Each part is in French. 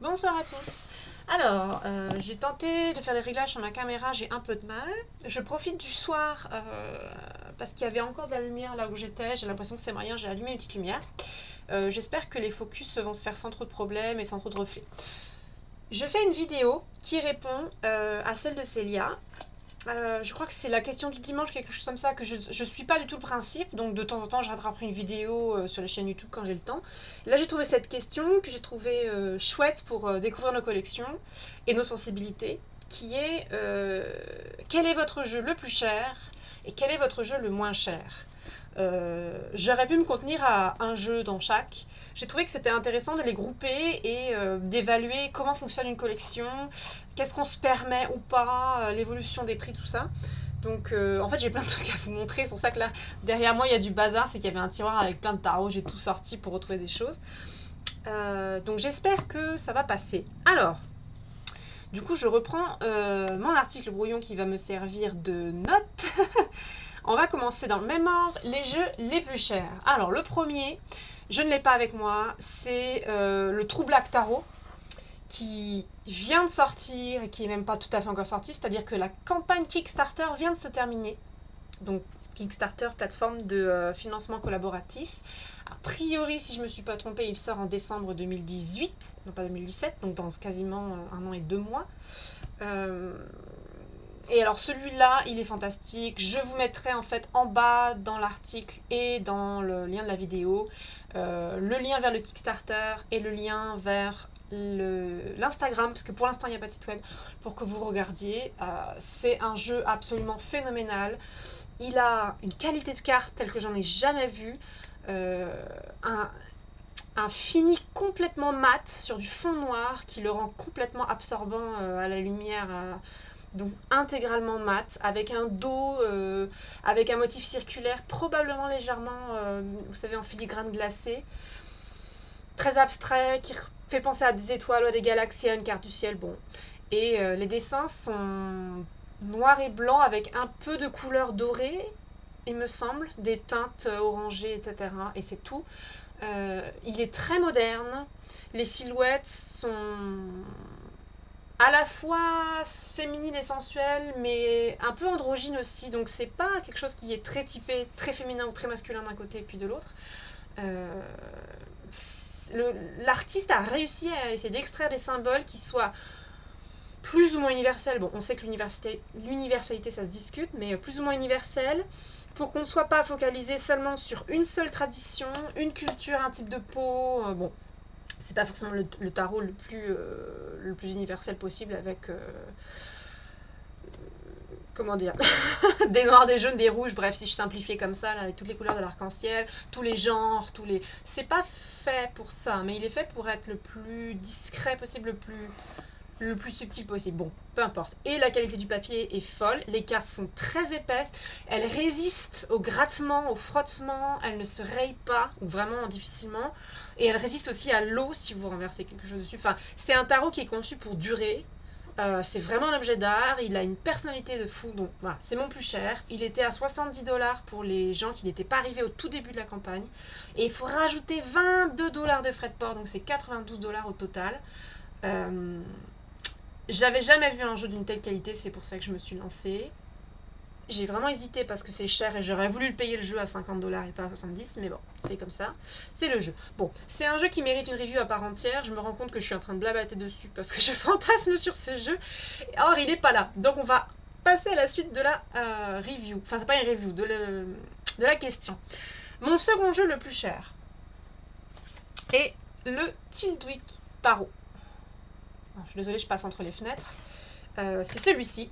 Bonsoir à tous. Alors, j'ai tenté de faire des réglages sur ma caméra, j'ai un peu de mal. Je profite du soir parce qu'il y avait encore de la lumière là où j'étais. J'ai l'impression que c'est moyen, j'ai allumé une petite lumière. J'espère que les focus vont se faire sans trop de problèmes et sans trop de reflets. Je fais une vidéo qui répond à celle de Célia. Je crois que c'est la question du dimanche, quelque chose comme ça, que je suis pas du tout le principe, donc de temps en temps je rattraperai une vidéo sur la chaîne YouTube quand j'ai le temps. Là j'ai trouvé cette question que j'ai trouvée chouette pour découvrir nos collections et nos sensibilités, qui est quel est votre jeu le plus cher et quel est votre jeu le moins cher. J'aurais pu me contenir à un jeu dans chaque. J'ai trouvé que c'était intéressant de les grouper et d'évaluer comment fonctionne une collection, qu'est-ce qu'on se permet ou pas, l'évolution des prix, tout ça. Donc en fait j'ai plein de trucs à vous montrer, c'est pour ça que là derrière moi il y a du bazar, c'est qu'il y avait un tiroir avec plein de tarots, j'ai tout sorti pour retrouver des choses. Donc j'espère que ça va passer. Alors, du coup je reprends mon article brouillon qui va me servir de note. On va commencer dans le même ordre, les jeux les plus chers. Alors le premier, je ne l'ai pas avec moi, c'est le True Black Tarot, qui vient de sortir et qui n'est même pas tout à fait encore sorti, c'est-à-dire que la campagne Kickstarter vient de se terminer. Donc Kickstarter, plateforme de financement collaboratif. A priori, si je ne me suis pas trompée, il sort en décembre 2018, non pas 2017, donc dans quasiment 1 an et 2 mois. Et alors celui-là, il est fantastique. Je vous mettrai en fait en bas dans l'article et dans le lien de la vidéo le lien vers le Kickstarter et le lien vers l'Instagram, parce que pour l'instant il n'y a pas de site web, pour que vous regardiez. C'est un jeu absolument phénoménal. Il a une qualité de carte telle que j'en ai jamais vu. Un fini complètement mat sur du fond noir qui le rend complètement absorbant à la lumière. Donc intégralement mat, avec un dos, avec un motif circulaire, probablement légèrement, vous savez, en filigrane glacé. Très abstrait, qui fait penser à des étoiles ou à des galaxies, à une carte du ciel, bon. Et les dessins sont noirs et blancs avec un peu de couleur dorée, il me semble, des teintes orangées, etc. Et c'est tout. Il est très moderne, les silhouettes sont à la fois féminine et sensuelle, mais un peu androgyne aussi, donc c'est pas quelque chose qui est très typé, très féminin ou très masculin d'un côté et puis de l'autre. L'artiste a réussi à essayer d'extraire des symboles qui soient plus ou moins universels. Bon, on sait que l'universalité ça se discute, mais plus ou moins universels, pour qu'on ne soit pas focalisé seulement sur une seule tradition, une culture, un type de peau. Bon, c'est pas forcément le tarot le plus universel possible avec comment dire des noirs, des jaunes, des rouges, bref, si je simplifiais comme ça là, avec toutes les couleurs de l'arc-en-ciel, tous les genres, c'est pas fait pour ça, mais il est fait pour être le plus discret possible, le plus subtil possible. Bon, peu importe. Et la qualité du papier est folle. Les cartes sont très épaisses. Elles résistent au grattement, au frottement. Elles ne se rayent pas, ou vraiment difficilement. Et elles résistent aussi à l'eau si vous renversez quelque chose dessus. Enfin, c'est un tarot qui est conçu pour durer. C'est vraiment un objet d'art. Il a une personnalité de fou. Donc voilà, c'est mon plus cher. Il était à 70 $ pour les gens qui n'étaient pas arrivés au tout début de la campagne. Et il faut rajouter 22 $ de frais de port. Donc c'est 92 $ au total. J'avais jamais vu un jeu d'une telle qualité, c'est pour ça que je me suis lancée. J'ai vraiment hésité parce que c'est cher et j'aurais voulu le payer le jeu à 50 $ et pas à 70, mais bon, c'est comme ça. C'est le jeu. Bon, c'est un jeu qui mérite une review à part entière. Je me rends compte que je suis en train de blablater dessus parce que je fantasme sur ce jeu. Or, il n'est pas là. Donc, on va passer à la suite de la review. Enfin, c'est pas une review, de la question. Mon second jeu le plus cher est le Tildwyk Tarot. Je suis désolée, je passe entre les fenêtres. C'est celui-ci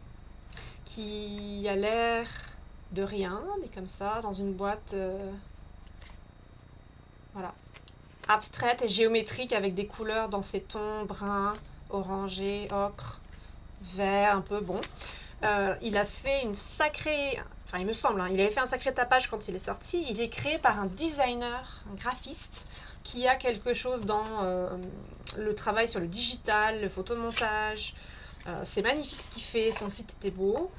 qui a l'air de rien, mais comme ça, dans une boîte voilà, abstraite et géométrique avec des couleurs dans ces tons brun, orangé, ocre, vert, un peu bon. Il a fait une sacrée... Enfin, il me semble, hein, il avait fait un sacré tapage quand il est sorti. Il est créé par un designer, un graphiste, qui a quelque chose dans le travail sur le digital, le photomontage. C'est magnifique ce qu'il fait, son site était beau.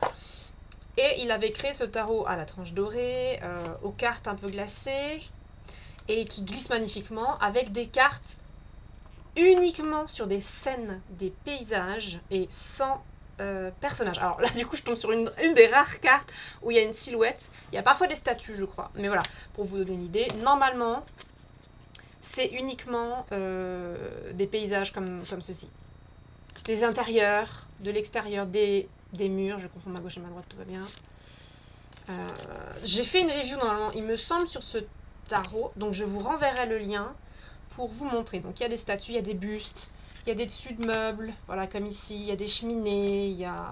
Et il avait créé ce tarot à la tranche dorée, aux cartes un peu glacées, et qui glisse magnifiquement, avec des cartes uniquement sur des scènes, des paysages et sans personnages. Alors là, du coup, je tombe sur une des rares cartes où il y a une silhouette. Il y a parfois des statues, je crois. Mais voilà, pour vous donner une idée, normalement, c'est uniquement des paysages comme ceci. Des intérieurs, de l'extérieur, des murs. Je confonds ma gauche et ma droite, tout va bien. J'ai fait une review, normalement, il me semble, sur ce tarot. Donc, je vous renverrai le lien pour vous montrer. Donc, il y a des statues, il y a des bustes. Il y a des dessus de meubles, voilà, comme ici. Il y a des cheminées, il y a...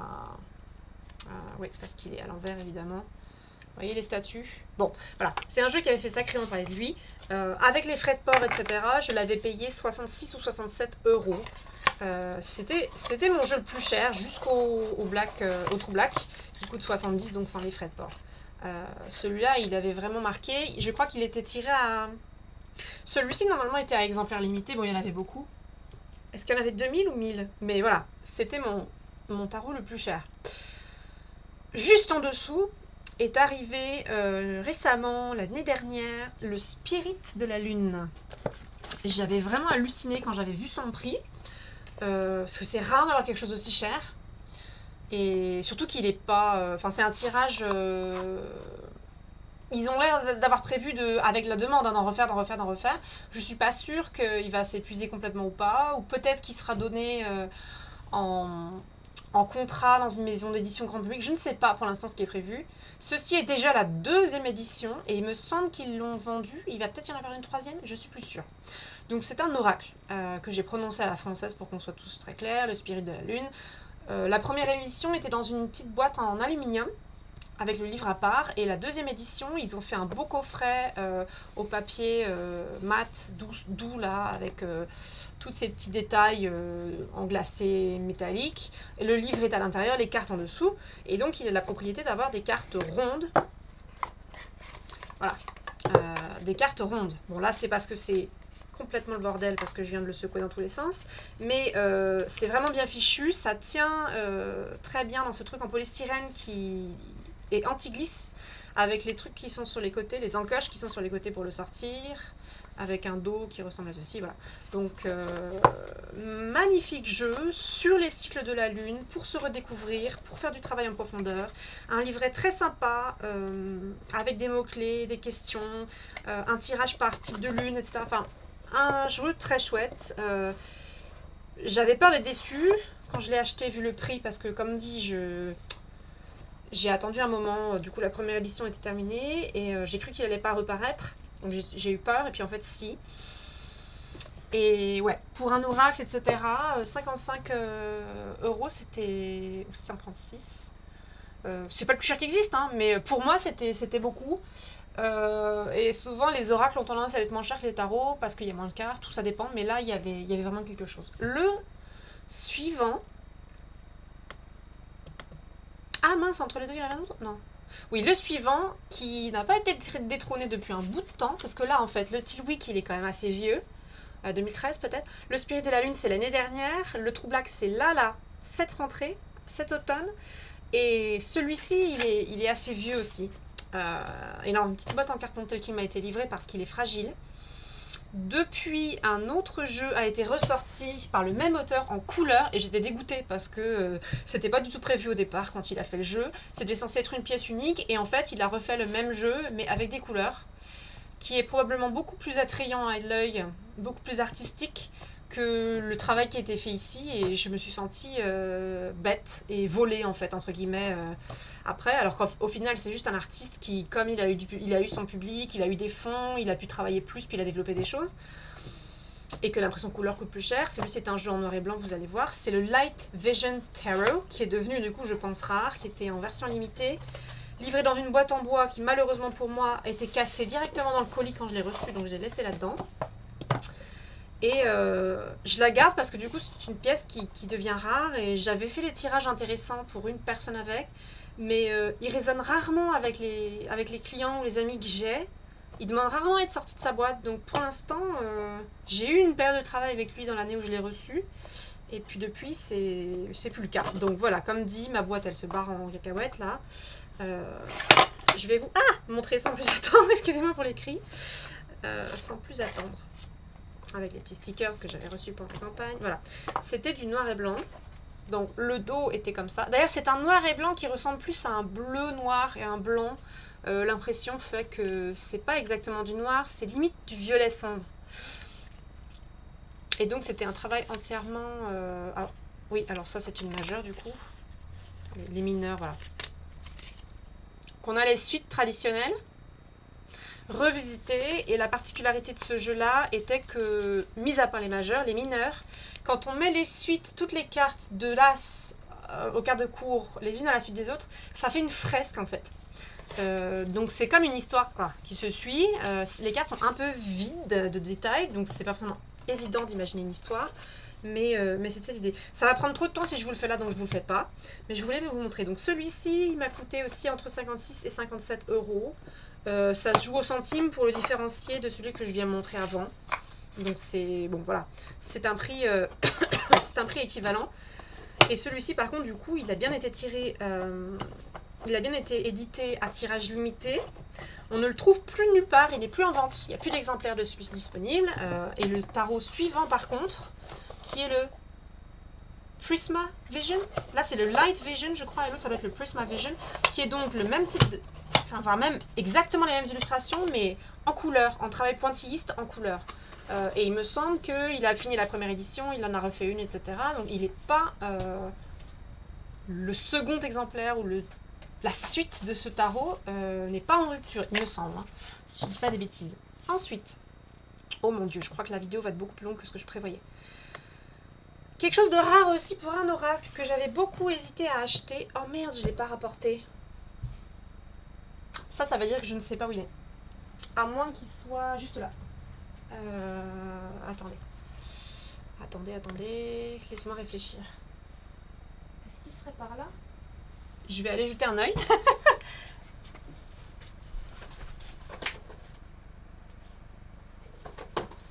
oui, parce qu'il est à l'envers, évidemment. Vous voyez les statues? Bon, voilà. C'est un jeu qui avait fait sacrément parler de lui. Avec les frais de port, etc., je l'avais payé 66 ou 67 euros. C'était mon jeu le plus cher, jusqu'au au True Black, qui coûte 70, donc sans les frais de port. Celui-là, il avait vraiment marqué. Je crois qu'il était tiré à... Celui-ci, normalement, était à exemplaire limité. Bon, il y en avait beaucoup. Est-ce qu'il y en avait 2000 ou 1000? Mais voilà, c'était mon tarot le plus cher. Juste en dessous est arrivé récemment, l'année dernière, le Spirit de la Lune. J'avais vraiment halluciné quand j'avais vu son prix. Parce que c'est rare d'avoir quelque chose d'aussi cher. Et surtout qu'il n'est pas... Enfin, c'est un tirage... Ils ont l'air d'avoir prévu, avec la demande, d'en refaire. Je suis pas sûre qu'il va s'épuiser complètement ou pas. Ou peut-être qu'il sera donné en contrat dans une maison d'édition grand public. Je ne sais pas pour l'instant ce qui est prévu. Ceci est déjà la 2e édition. Et il me semble qu'ils l'ont vendu. Il va peut-être y en avoir une 3e. Je suis plus sûre. Donc c'est un oracle que j'ai prononcé à la française pour qu'on soit tous très clairs. Le Spirit de la Lune. La première édition était dans une petite boîte en aluminium, avec le livre à part, et la 2e édition, ils ont fait un beau coffret au papier mat, doux là, avec tous ces petits détails en glacé métallique. Et le livre est à l'intérieur, les cartes en dessous, et donc il a la propriété d'avoir des cartes rondes. Voilà, des cartes rondes. Bon là c'est parce que c'est complètement le bordel, parce que je viens de le secouer dans tous les sens, mais c'est vraiment bien fichu, ça tient très bien dans ce truc en polystyrène qui est anti-glisse, avec les trucs qui sont sur les côtés, les encoches qui sont sur les côtés pour le sortir, avec un dos qui ressemble à ceci, voilà. Donc, magnifique jeu sur les cycles de la Lune, pour se redécouvrir, pour faire du travail en profondeur. Un livret très sympa, avec des mots-clés, des questions, un tirage par type de lune, etc. Enfin, un jeu très chouette. J'avais peur d'être déçue quand je l'ai acheté vu le prix, parce que comme dit, j'ai attendu un moment, du coup la première édition était terminée, et j'ai cru qu'il allait pas reparaître, donc j'ai eu peur, et puis en fait si. Et ouais, pour un oracle, etc., 55 euros, c'était... ou 56. C'est pas le plus cher qui existe, hein, mais pour moi c'était beaucoup. Et souvent les oracles ont tendance à être moins chers que les tarots parce qu'il y a moins de cartes, tout ça dépend, mais là il y avait vraiment quelque chose. Le suivant... Ah mince, entre les deux il y en avait un autre? Non. Oui, le suivant qui n'a pas été détrôné depuis un bout de temps, parce que là en fait le Tilwick il est quand même assez vieux, 2013 peut-être. Le Spirit de la Lune c'est l'année dernière, le True Black c'est là, cette rentrée, cet automne, et celui-ci il est assez vieux aussi. Il a une petite boîte en carton tel qui m'a été livrée parce qu'il est fragile. Depuis, un autre jeu a été ressorti par le même auteur en couleur, et j'étais dégoûtée parce que c'était pas du tout prévu au départ quand il a fait le jeu. C'était censé être une pièce unique, et en fait il a refait le même jeu mais avec des couleurs, qui est probablement beaucoup plus attrayant à l'œil, beaucoup plus artistique que le travail qui a été fait ici, et je me suis sentie bête et volée en fait entre guillemets après, alors qu'au final c'est juste un artiste qui, comme il a eu son public, il a eu des fonds, il a pu travailler plus, puis il a développé des choses, et que l'impression couleur coûte plus cher. Celui c'est un jeu en noir et blanc, vous allez voir, c'est le Light Vision Tarot, qui est devenu du coup je pense rare, qui était en version limitée, livré dans une boîte en bois qui malheureusement pour moi était cassée directement dans le colis quand je l'ai reçu, donc je l'ai laissé là-dedans. Et je la garde parce que du coup c'est une pièce qui devient rare, et j'avais fait des tirages intéressants pour une personne avec, mais il résonne rarement avec les clients ou les amis que j'ai. Il demande rarement à être sorti de sa boîte, donc pour l'instant j'ai eu une période de travail avec lui dans l'année où je l'ai reçu, et puis depuis c'est plus le cas. Donc voilà, comme dit, ma boîte elle se barre en cacahuète là. Je vais vous montrer sans plus attendre, excusez-moi pour les cris, sans plus attendre. avec les petits stickers que j'avais reçus pour la campagne. Voilà, c'était du noir et blanc. Donc le dos était comme ça. D'ailleurs, c'est un noir et blanc qui ressemble plus à un bleu noir et un blanc. L'impression fait que c'est pas exactement du noir, c'est limite du violet sombre. Et donc c'était un travail entièrement... alors, oui, alors ça c'est une majeure du coup. Les mineurs, voilà. Qu'on a les suites traditionnelles, revisitées. Et la particularité de ce jeu-là était que, mis à part les majeurs, les mineurs, quand on met les suites, toutes les cartes de l'as aux cartes de cours, les unes à la suite des autres, ça fait une fresque en fait. Donc c'est comme une histoire qui se suit. Les cartes sont un peu vides de détails, donc c'est pas vraiment évident d'imaginer une histoire. Mais c'était l'idée. Ça va prendre trop de temps si je vous le fais là, donc je vous le fais pas. Mais je voulais vous montrer. Donc celui-ci, il m'a coûté aussi entre 56 et 57 euros. Ça se joue au centime pour le différencier de celui que je viens de montrer avant. Donc c'est bon, voilà. C'est un prix, c'est un prix équivalent. Et celui-ci, par contre, du coup, il a bien été tiré. Il a bien été édité à tirage limité. On ne le trouve plus nulle part. Il n'est plus en vente. Il n'y a plus d'exemplaires de celui-ci disponible. Et le tarot suivant, par contre, qui est le Prisma Vision. Là, c'est le Light Vision, je crois, et l'autre, ça doit être le Prisma Vision, qui est donc le même type de... Enfin, même exactement les mêmes illustrations, mais en couleur, en travail pointilliste, en couleur. Et il me semble qu'il a fini la première édition, il en a refait une, etc. Donc, il n'est pas le second exemplaire ou la suite de ce tarot n'est pas en rupture, il me semble, hein, si je ne dis pas des bêtises. Ensuite, oh mon Dieu, je crois que la vidéo va être beaucoup plus longue que ce que je prévoyais. Quelque chose de rare aussi pour un oracle que j'avais beaucoup hésité à acheter. Oh merde, je ne l'ai pas rapporté. Ça veut dire que je ne sais pas où il est. À moins qu'il soit juste là. Attendez. Attendez. Laissez-moi réfléchir. Est-ce qu'il serait par là? Je vais aller jeter un œil.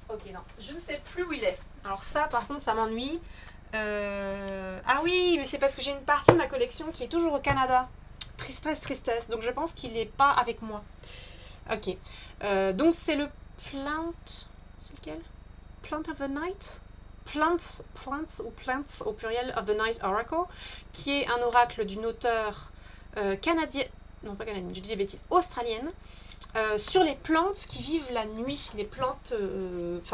Ok, non. Je ne sais plus où il est. Alors ça, par contre, ça m'ennuie. Ah oui, mais c'est parce que j'ai une partie de ma collection qui est toujours au Canada. Tristesse. Donc je pense qu'il n'est pas avec moi. Ok. Donc c'est le Plant... C'est lequel? Plant of the Night? Plants au pluriel of the Night Oracle, qui est un oracle d'une auteure canadienne, non pas canadienne, je dis des bêtises, australienne, sur les plantes qui vivent la nuit, les plantes,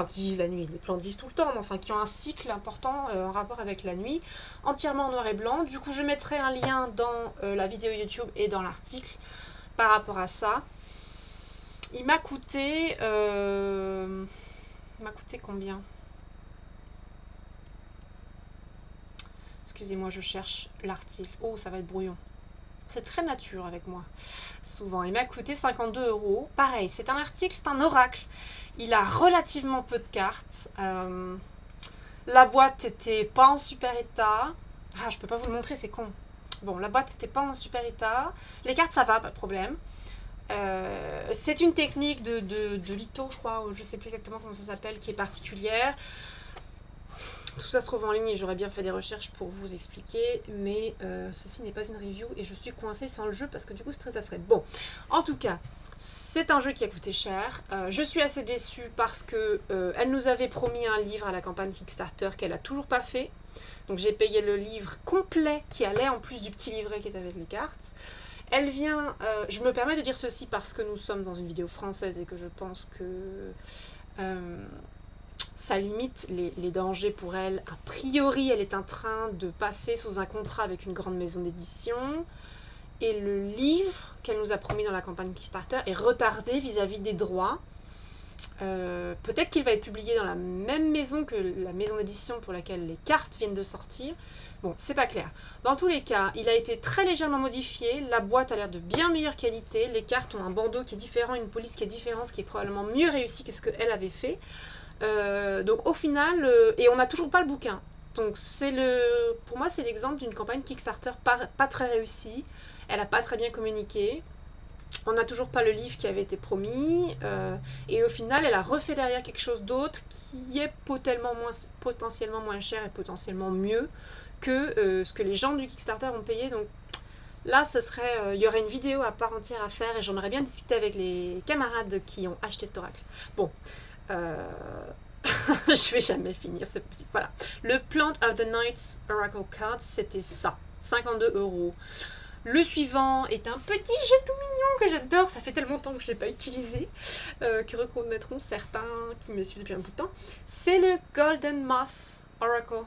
qui vivent la nuit, les plantes vivent tout le temps, mais enfin qui ont un cycle important en rapport avec la nuit, entièrement en noir et blanc. Du coup, je mettrai un lien dans la vidéo YouTube et dans l'article par rapport à ça. Il m'a coûté combien? Excusez-moi, je cherche l'article. Oh, ça va être brouillon. C'est très nature avec moi, souvent. Il m'a coûté 52 euros. Pareil, c'est un article, c'est un oracle. Il a relativement peu de cartes. La boîte était pas en super état. Ah, je peux pas vous le montrer, c'est con. Bon, la boîte était pas en super état. Les cartes, ça va, pas de problème. C'est une technique de litho, je crois, je sais plus exactement comment ça s'appelle, qui est particulière. Tout ça se trouve en ligne et j'aurais bien fait des recherches pour vous expliquer, mais ceci n'est pas une review et je suis coincée sans le jeu parce que du coup c'est très abstrait. Bon, en tout cas, c'est un jeu qui a coûté cher. Je suis assez déçue parce que elle nous avait promis un livre à la campagne Kickstarter qu'elle a toujours pas fait. Donc j'ai payé le livre complet qui allait en plus du petit livret qui est avec les cartes. Elle vient, je me permets de dire ceci parce que nous sommes dans une vidéo française et que je pense que ça limite les dangers pour elle. A priori, elle est en train de passer sous un contrat avec une grande maison d'édition. Et le livre qu'elle nous a promis dans la campagne Kickstarter est retardé vis-à-vis des droits. Peut-être qu'il va être publié dans la même maison que la maison d'édition pour laquelle les cartes viennent de sortir. Bon, c'est pas clair. Dans tous les cas, il a été très légèrement modifié. La boîte a l'air de bien meilleure qualité. Les cartes ont un bandeau qui est différent, une police qui est différente, ce qui est probablement mieux réussi que ce qu'elle avait fait. Donc au final, et on n'a toujours pas le bouquin. Donc pour moi c'est l'exemple d'une campagne Kickstarter pas très réussie. Elle n'a pas très bien communiqué. On n'a toujours pas le livre qui avait été promis. Et au final, elle a refait derrière quelque chose d'autre qui est potentiellement moins cher et potentiellement mieux que ce que les gens du Kickstarter ont payé. Donc là, il y aurait une vidéo à part entière à faire et j'en aurais bien discuté avec les camarades qui ont acheté cet oracle. Bon. Je vais jamais finir, c'est possible. Voilà. Le Plant of the Night Oracle Cards, c'était ça. 52 €. Le suivant est un petit jeu tout mignon que j'adore. Ça fait tellement longtemps que je ne l'ai pas utilisé, que reconnaîtront certains qui me suivent depuis un bout de temps. C'est le Golden Moth Oracle.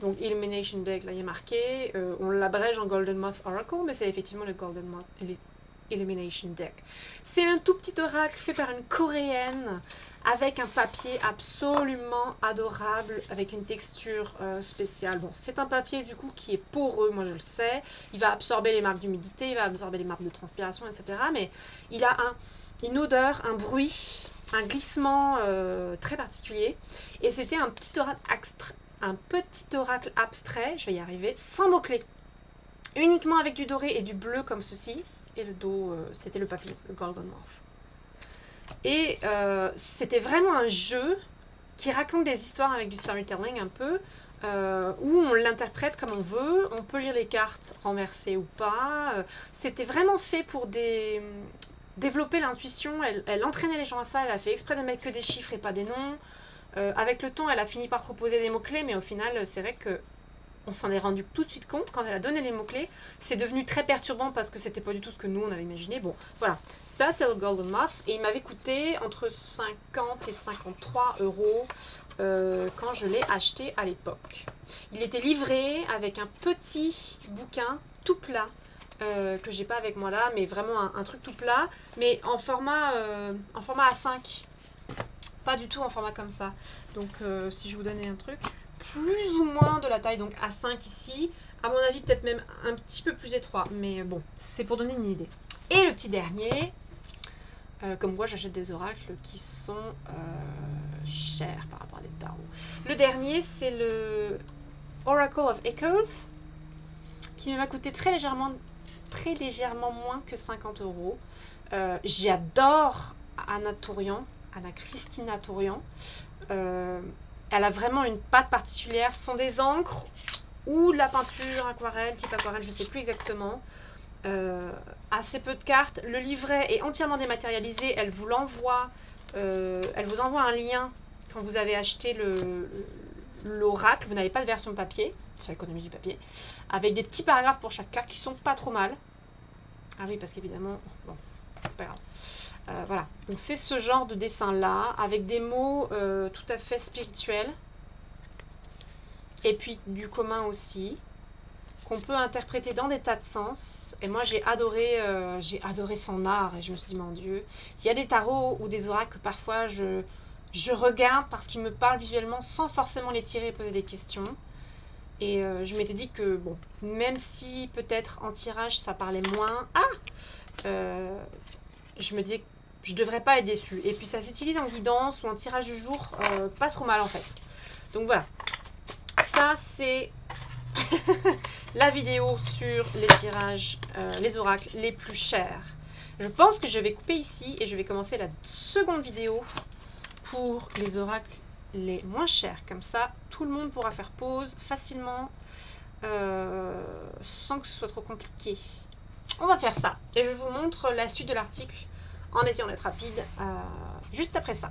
Donc Illumination Deck, là il est marqué. On l'abrège en Golden Moth Oracle, mais c'est effectivement le Golden Moth Illumination Deck. C'est un tout petit oracle fait par une coréenne avec un papier absolument adorable, avec une texture spéciale. Bon, c'est un papier du coup qui est poreux, moi je le sais. Il va absorber les marques d'humidité, il va absorber les marques de transpiration, etc. Mais il a une odeur, un bruit, un glissement très particulier. Et c'était un petit oracle abstrait, je vais y arriver, sans mots-clés. Uniquement avec du doré et du bleu comme ceci. Et le dos, c'était le papillon, le Golden Moth. Et c'était vraiment un jeu qui raconte des histoires avec du storytelling un peu, où on l'interprète comme on veut, on peut lire les cartes renversées ou pas. C'était vraiment fait pour développer l'intuition, elle entraînait les gens à ça, elle a fait exprès de mettre que des chiffres et pas des noms. Avec le temps, elle a fini par proposer des mots-clés, mais au final, c'est vrai que on s'en est rendu tout de suite compte quand elle a donné les mots-clés. C'est devenu très perturbant parce que c'était pas du tout ce que nous on avait imaginé. Bon, voilà. Ça, c'est le Golden Moth. Et il m'avait coûté entre 50 et 53 € quand je l'ai acheté à l'époque. Il était livré avec un petit bouquin tout plat que j'ai pas avec moi là, mais vraiment un truc tout plat, mais en format A5. Pas du tout en format comme ça. Donc, si je vous donnais un truc... plus ou moins de la taille, donc A5 ici, à mon avis peut-être même un petit peu plus étroit, mais bon, c'est pour donner une idée. Et le petit dernier, comme quoi j'achète des oracles qui sont chers par rapport à des tarots. Le dernier, c'est le Oracle of Echoes, qui m'a coûté très légèrement moins que 50 €. J'adore Anna Christina Tourian. Elle a vraiment une patte particulière. Ce sont des encres ou la peinture aquarelle, type aquarelle, je ne sais plus exactement. Assez peu de cartes. Le livret est entièrement dématérialisé. Elle vous l'envoie. Elle vous envoie un lien quand vous avez acheté l'oracle. Vous n'avez pas de version papier. Ça économise du papier. Avec des petits paragraphes pour chaque carte qui sont pas trop mal. Ah oui, parce qu'évidemment... Bon, c'est pas grave. Voilà, donc c'est ce genre de dessin là, avec des mots tout à fait spirituels, et puis du commun aussi, qu'on peut interpréter dans des tas de sens. Et moi j'ai adoré son art, et je me suis dit mon Dieu, il y a des tarots ou des oracles que parfois je regarde parce qu'ils me parlent visuellement sans forcément les tirer et poser des questions. Et je m'étais dit que bon, même si peut-être en tirage ça parlait moins, je me disais que je devrais pas être déçue. Et puis ça s'utilise en guidance ou en tirage du jour, pas trop mal en fait. Donc voilà, ça c'est la vidéo sur les tirages, les oracles les plus chers. Je pense que je vais couper ici et je vais commencer la seconde vidéo pour les oracles les moins chers. Comme ça, tout le monde pourra faire pause facilement, sans que ce soit trop compliqué. On va faire ça et je vous montre la suite de l'article en essayant d'être rapide juste après ça.